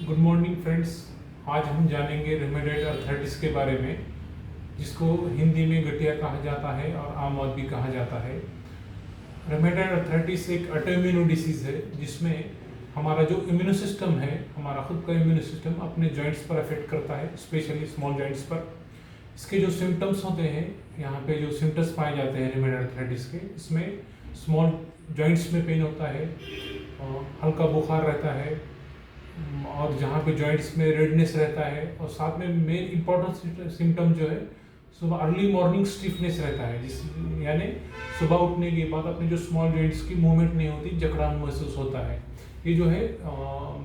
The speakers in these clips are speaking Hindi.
Good morning friends. आज हम जानेंगे रेमेडेड अर्थराइटिस के बारे में, जिसको हिंदी में गठिया कहा जाता है और आम वात भी कहा जाता है। रेमेडेड अर्थराइटिस एक ऑटोइम्यून डिसीज़ है जिसमें हमारा जो इम्यून सिस्टम है, हमारा खुद का इम्यून सिस्टम अपने जॉइंट्स पर अफेक्ट करता है, स्पेशली स्मॉल जॉइंट्स पर। इसके जो सिम्टम्स होते हैं, यहाँ पे जो सिम्टम्स पाए जाते हैं रेमेडेड अर्थराइटिस के, इसमें स्मॉल जॉइंट्स में पेन होता है, हल्का बुखार रहता है, और जहाँ पे जॉइंट्स में रेडनेस रहता है, और साथ में मेन इम्पोर्टेंट सिम्टम जो है सुबह अर्ली मॉर्निंग स्टिफनेस रहता है, जिस यानी सुबह उठने के बाद अपने जो स्मॉल जॉइंट्स की मूवमेंट नहीं होती, जकड़ान महसूस होता है। ये जो है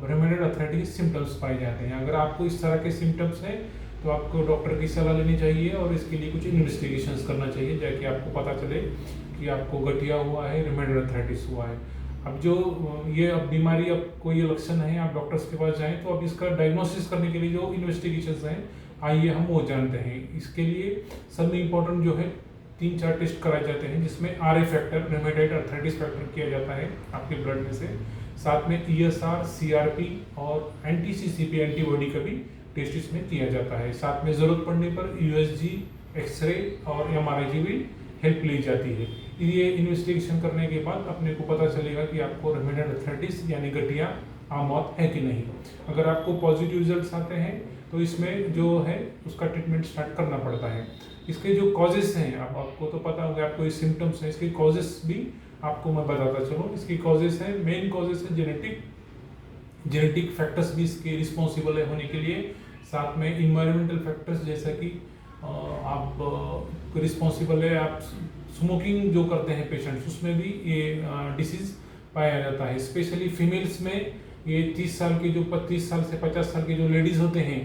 रेमेडेड अर्थराइटिस सिम्टम्स पाए जाते हैं। अगर आपको इस तरह के सिम्टम्स हैं तो आपको डॉक्टर की सलाह लेनी चाहिए और इसके लिए कुछ इन्वेस्टिगेशंस करना चाहिए, जाके आपको पता चले कि आपको गठिया हुआ है, रेमेडेड अर्थराइटिस हुआ है। अब जो ये अब बीमारी, अब कोई लक्षण है, आप डॉक्टर्स के पास जाएं तो अब इसका डायग्नोसिस करने के लिए जो इन्वेस्टिगेशंस हैं, आइए हम वो जानते हैं। इसके लिए सब में इम्पोर्टेंट जो है 3-4 टेस्ट कराए जाते हैं, जिसमें RA फैक्टर, रेमेडेड अर्थराइटिस फैक्टर किया जाता है आपके ब्लड में से, साथ में ESR, CRP और anti-CCP एंटीबॉडी का भी टेस्ट इसमें किया जाता है। साथ में ज़रूरत पड़ने पर USG, एक्सरे और MRI की भी हेल्प ली जाती है। ये इन्वेस्टिगेशन करने के बाद अपने को पता चलेगा कि आपको रेमेडेड अर्थराइटिस यानी गठिया आम वात है कि नहीं। अगर आपको पॉजिटिव रिजल्ट्स आते हैं तो इसमें जो है उसका ट्रीटमेंट स्टार्ट करना पड़ता है। इसके जो कॉजेस हैं, अब आपको तो पता होगा, आपको ये सिम्टम्स हैं, इसके कॉजेस भी आपको मैं बताता चलूँ। इसकी कॉजेस हैं, मेन कॉजेस है जेनेटिक फैक्टर्स भी इसके रिस्पॉन्सिबल है होने के लिए, साथ में इन्वायरमेंटल फैक्टर्स जैसा कि आप रिस्पॉन्सिबल है, आप स्मोकिंग जो करते हैं पेशेंट्स, उसमें भी ये डिसीज़ पाया जाता है। स्पेशली फीमेल्स में ये 30 साल के, जो 25 साल से 50 साल के जो लेडीज़ होते हैं,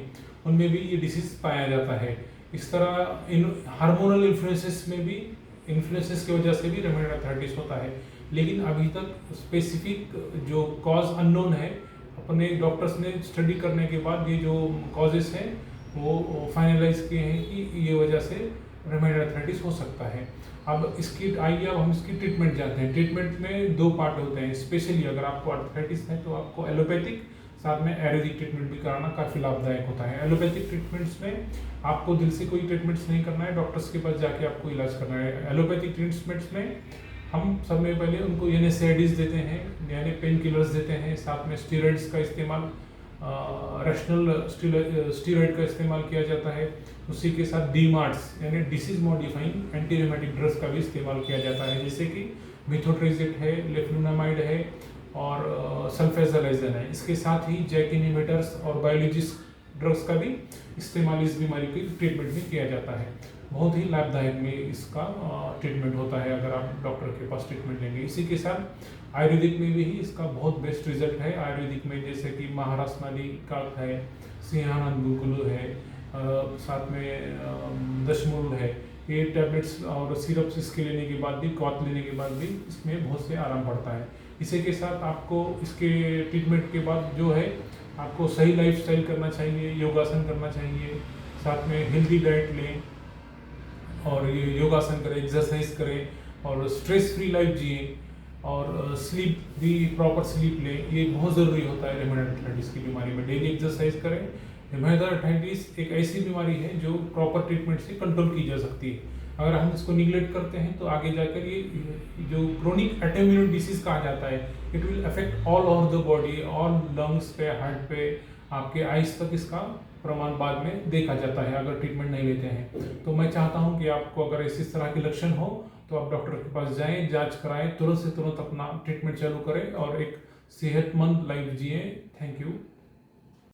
उनमें भी ये डिसीज़ पाया जाता है। इस तरह इन हार्मोनल इन्फ्लुएंसेस में भी, इन्फ्लुएंसेस की वजह से भी रेमेडेड अर्थराइटिस होता है। लेकिन अभी तक स्पेसिफिक जो कॉज अननोन है, अपने डॉक्टर्स ने स्टडी करने के बाद ये जो कॉजेस हैं वो फाइनलाइज किए हैं कि ये वजह से रेमेडेड अर्थराइटिस हो सकता है। अब इसकी आइए अब हम इसकी ट्रीटमेंट जानते हैं। ट्रीटमेंट में 2 पार्ट होते हैं। स्पेशली अगर आपको अर्थराइटिस है तो आपको एलोपैथिक, साथ में आयुर्वेदिक ट्रीटमेंट भी कराना काफ़ी लाभदायक होता है। एलोपैथिक ट्रीटमेंट्स में आपको दिल से कोई ट्रीटमेंट्स नहीं करना है, डॉक्टर्स के पास जाके आपको इलाज करना है। एलोपैथिक ट्रीटमेंट्स में हम सब में पहले उनको NSAIDs देते हैं, यानी पेन किलर्स देते हैं, साथ में स्टीरॉइड्स का इस्तेमाल, रैशनल स्टीरॉइड का इस्तेमाल किया जाता है। उसी के साथ DMARDs यानी disease modifying anti rheumatic drugs का भी इस्तेमाल किया जाता है, जैसे कि मिथोट्रेक्सेट है, लेफ्लुनामाइड है और सल्फेजोलाइजन है। इसके साथ ही JAK इनहिबिटर्स और बायोलॉजिक्स ड्रग्स का भी इस्तेमाल इस बीमारी के ट्रीटमेंट में किया जाता है। बहुत ही लाभदायक में इसका ट्रीटमेंट होता है अगर आप डॉक्टर के पास ट्रीटमेंट लेंगे। इसी के साथ आयुर्वेदिक में भी इसका बहुत बेस्ट रिजल्ट है। आयुर्वेदिक में जैसे कि महाराष्ट्र नाली का है, सिंहानंद गुकुलु है, साथ में दशमूल है। ये टैबलेट्स और सिरप्स इसके लेने के बाद भी, क्वाथ लेने के बाद भी इसमें बहुत से आराम पड़ता है। इसी के साथ आपको इसके ट्रीटमेंट के बाद जो है आपको सही लाइफस्टाइल करना चाहिए, योगासन करना चाहिए, साथ में हेल्दी डाइट लें और ये योगासन करें, एक्सरसाइज करें और स्ट्रेस फ्री लाइफ जिए, और स्लीप भी, प्रॉपर स्लीप लें। ये बहुत ज़रूरी होता है रेमेडेड अर्थराइटिस की बीमारी में। डेली एक्सरसाइज करें। रेमेडेड अर्थराइटिस एक ऐसी बीमारी है जो प्रॉपर ट्रीटमेंट से कंट्रोल की जा सकती है। अगर हम इसको निगलेक्ट करते हैं तो आगे जाकर ये जो क्रोनिक ऑटोइम्यून डिसीज कहा जाता है, it will affect all over the body, all lungs पे, हार्ट पे, आपके आइज तक इसका प्रमाण बाद में देखा जाता है अगर ट्रीटमेंट नहीं लेते हैं। तो मैं चाहता हूं कि आपको अगर इस तरह के लक्षण हो तो आप डॉक्टर के पास जाएं, जांच कराएं, तुरंत से तुरंत अपना ट्रीटमेंट चालू करें और एक सेहतमंद लाइफ जिए। Thank you.